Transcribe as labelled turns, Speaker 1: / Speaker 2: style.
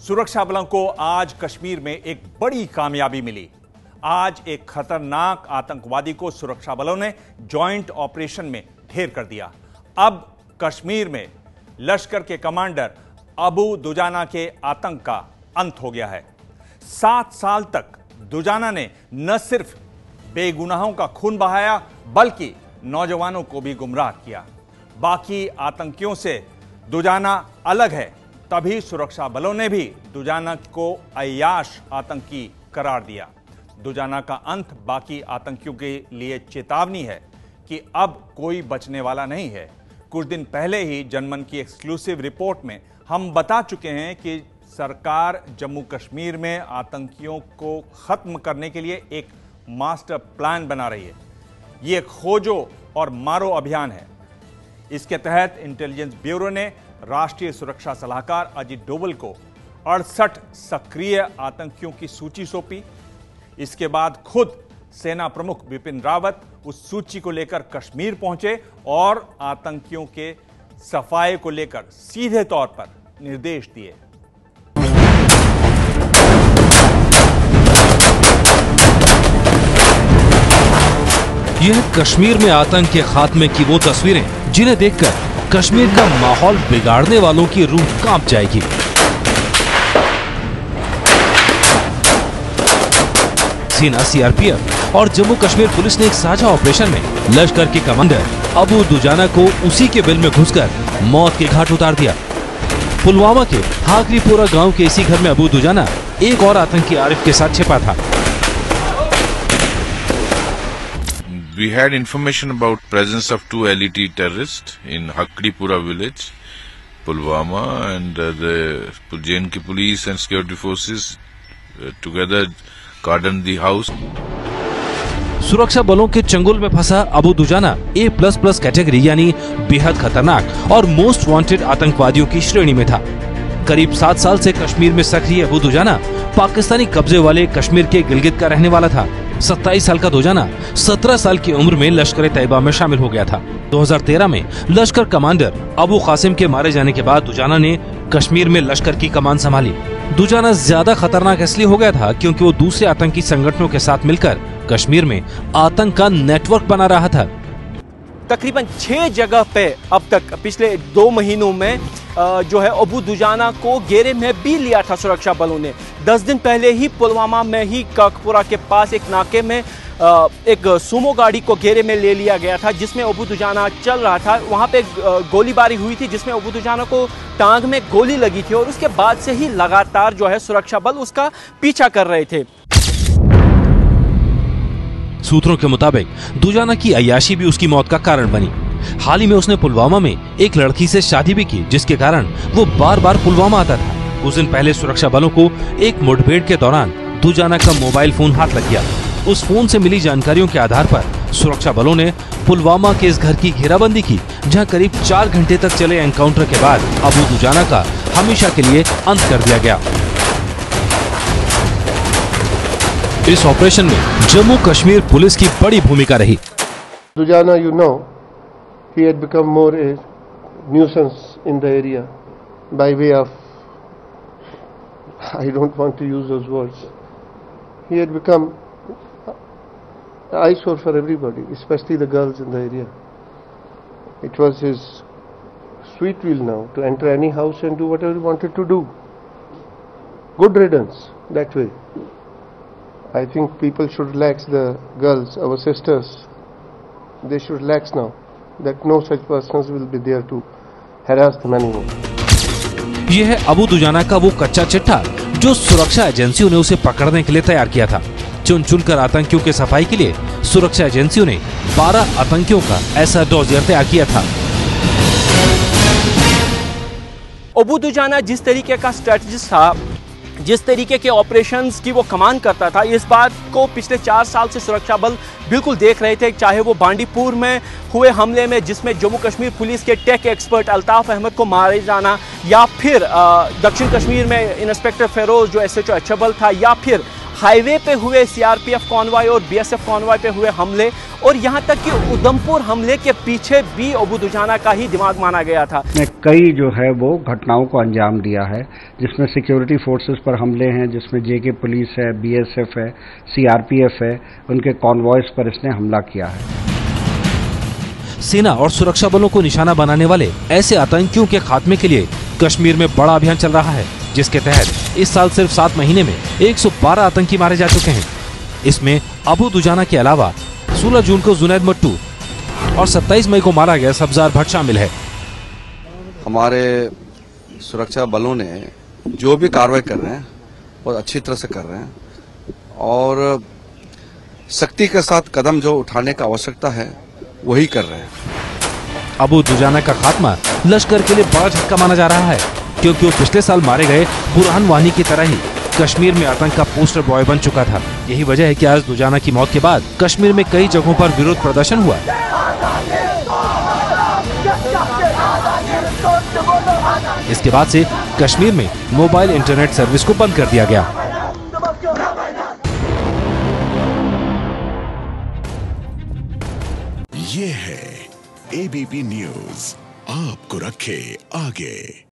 Speaker 1: सुरक्षा बलों को आज कश्मीर में एक बड़ी कामयाबी मिली। आज एक खतरनाक आतंकवादी को सुरक्षा बलों ने जॉइंट ऑपरेशन में ढेर कर दिया। अब कश्मीर में लश्कर के कमांडर अबू दुजाना के आतंक का अंत हो गया है। 7 साल तक दुजाना ने न सिर्फ बेगुनाहों का खून बहाया बल्कि नौजवानों को भी गुमराह किया। बाकी आतंकियों से दुजाना अलग है, तभी सुरक्षा बलों ने भी दुजाना को अय्याश आतंकी करार दिया। दुजाना का अंत बाकी आतंकियों के लिए चेतावनी है कि अब कोई बचने वाला नहीं है। कुछ दिन पहले ही जनमन की एक्सक्लूसिव रिपोर्ट में हम बता चुके हैं कि सरकार जम्मू कश्मीर में आतंकियों को खत्म करने के लिए एक मास्टर प्लान बना रही है। ये खोजो और मारो अभियान है। इसके तहत इंटेलिजेंस ब्यूरो ने राष्ट्रीय सुरक्षा सलाहकार अजीत डोवल को 68 सक्रिय आतंकियों की सूची सौंपी। इसके बाद खुद सेना प्रमुख बिपिन रावत उस सूची को लेकर कश्मीर पहुंचे और आतंकियों के सफाये को लेकर सीधे तौर पर निर्देश दिए।
Speaker 2: यह कश्मीर में आतंक के खात्मे की वो तस्वीरें जिन्हें देखकर कश्मीर का माहौल बिगाड़ने वालों की रूह कांप जाएगी। सेना, सीआरपीएफ और जम्मू कश्मीर पुलिस ने एक साझा ऑपरेशन में लश्कर के कमांडर अबू दुजाना को उसी के बिल में घुसकर मौत के घाट उतार दिया। पुलवामा के हाकरीपुरा गांव के इसी घर में अबू दुजाना एक और आतंकी आरिफ के साथ छिपा था।
Speaker 3: We had information about presence of 2 LET terrorists in Hakripura village, Pulwama, and the JNK police and security forces together cordoned the house.
Speaker 2: सुरक्षा बलों के चंगुल में फंसा अबू दुजाना A++ कैटेगरी यानी बेहद खतरनाक और मोस्ट वांटेड आतंकवादियों की श्रेणी में था। करीब 7 साल से कश्मीर में सक्रिय अबू दुजाना पाकिस्तानी कब्जे वाले कश्मीर के गिलगित का रहने वाला था। 27 साल का दुजाना 17 साल की उम्र में लश्कर तैयबा में शामिल हो गया था। 2013 में लश्कर कमांडर अबू कासिम के मारे जाने के बाद दुजाना ने कश्मीर में लश्कर की कमान संभाली। दुजाना ज्यादा खतरनाक इसलिए हो गया था क्योंकि वो दूसरे आतंकी संगठनों के साथ मिलकर कश्मीर में आतंक का नेटवर्क बना रहा था।
Speaker 4: तकरीबन 6 जगह पे अब तक पिछले 2 महीनों में जो है अबू दुजाना को घेरे में भी लिया था सुरक्षा बलों ने। 10 दिन पहले ही पुलवामा में ही काकपुरा के पास एक नाके में एक सुमो गाड़ी को घेरे में ले लिया गया था जिसमें अबू दुजाना चल रहा था। वहां पे गोलीबारी हुई थी जिसमें अबू दुजाना को टांग में गोली लगी थी और उसके बाद से ही लगातार जो है सुरक्षा बल उसका पीछा कर रहे थे।
Speaker 2: सूत्रों के मुताबिक दुजाना की अय्याशी भी उसकी मौत का कारण बनी। हाल ही में उसने पुलवामा में एक लड़की से शादी भी की जिसके कारण वो बार बार पुलवामा आता था। कुछ दिन पहले सुरक्षा बलों को एक मुठभेड़ के दौरान दुजाना का मोबाइल फोन हाथ लग गया। उस फोन से मिली जानकारियों के आधार पर सुरक्षा बलों ने पुलवामा के इस घर की घेराबंदी की जहां करीब 4 घंटे तक चले एनकाउंटर के बाद अबू दुजाना का हमेशा के लिए अंत कर दिया गया। इस ऑपरेशन में जम्मू कश्मीर पुलिस की बड़ी भूमिका रही।
Speaker 5: Dujana, you know, he had become more a nuisance in the area by way of, I don't want to use those words. He had become an eyesore for everybody, especially the girls in the area. It was his sweet will now to enter any house and do whatever he wanted to do. Good riddance that way. I think people should relax, the girls, our sisters, they should relax now that no such persons will be there to harass them anymore.
Speaker 2: यह है अबू दुजाना का वो कच्चा चिट्ठा जो सुरक्षा एजेंसियों ने उसे पकड़ने के लिए तैयार किया था। चुन चुनकर आतंकियों के सफाई के लिए सुरक्षा एजेंसियों ने 12 आतंकियों का ऐसा डोजियर तैयार किया था।
Speaker 4: अबू दुजाना जिस तरीके का स्ट्रेटजिस्ट था, जिस तरीके के ऑपरेशंस की वो कमान करता था, इस बात को पिछले 4 साल से सुरक्षा बल बिल्कुल देख रहे थे। चाहे वो बांडीपुर में हुए हमले में जिसमें जम्मू कश्मीर पुलिस के टेक एक्सपर्ट अल्ताफ अहमद को मारे जाना, या फिर दक्षिण कश्मीर में इंस्पेक्टर फेरोज जो SHO अछबल था, या फिर हाईवे पे हुए सीआरपीएफ कॉन्वॉय और बीएसएफ कॉन्वॉय पे हुए हमले और यहां तक कि उधमपुर हमले के पीछे भी अबू दुजाना का ही दिमाग माना गया था।
Speaker 6: ने कई जो है वो घटनाओं को अंजाम दिया है, जिसमें सिक्योरिटी फोर्सेस पर हमले हैं, जिसमें जेके पुलिस है, बीएसएफ है, सीआरपीएफ है, उनके कॉन्वॉयज पर इसने हमला किया है।
Speaker 2: सेना और सुरक्षा बलों को निशाना बनाने वाले ऐसे आतंकियों के खात्मे के लिए कश्मीर में बड़ा अभियान चल रहा है, जिसके तहत इस साल सिर्फ 7 महीने में 112 आतंकी मारे जा चुके हैं। इसमें अबू दुजाना के अलावा 16 जून को जुनैद मट्टू और 27 मई को मारा गया सब्जार भट्ट शामिल है।
Speaker 7: हमारे सुरक्षा बलों ने जो भी कार्रवाई कर रहे हैं बहुत अच्छी तरह से कर रहे हैं और सख्ती के साथ कदम जो उठाने का आवश्यकता है वही कर रहे हैं।
Speaker 2: अबू दुजाना का खात्मा लश्कर के लिए बड़ा झटका माना जा रहा है, क्योंकि वो पिछले साल मारे गए बुरहान वानी की तरह ही कश्मीर में आतंक का पोस्टर बॉय बन चुका था। यही वजह है कि आज दुजाना की मौत के बाद कश्मीर में कई जगहों पर विरोध प्रदर्शन हुआ। इसके बाद से कश्मीर में मोबाइल इंटरनेट सर्विस को बंद कर दिया गया।
Speaker 8: ये है एबीपी न्यूज़, आपको रखे आगे।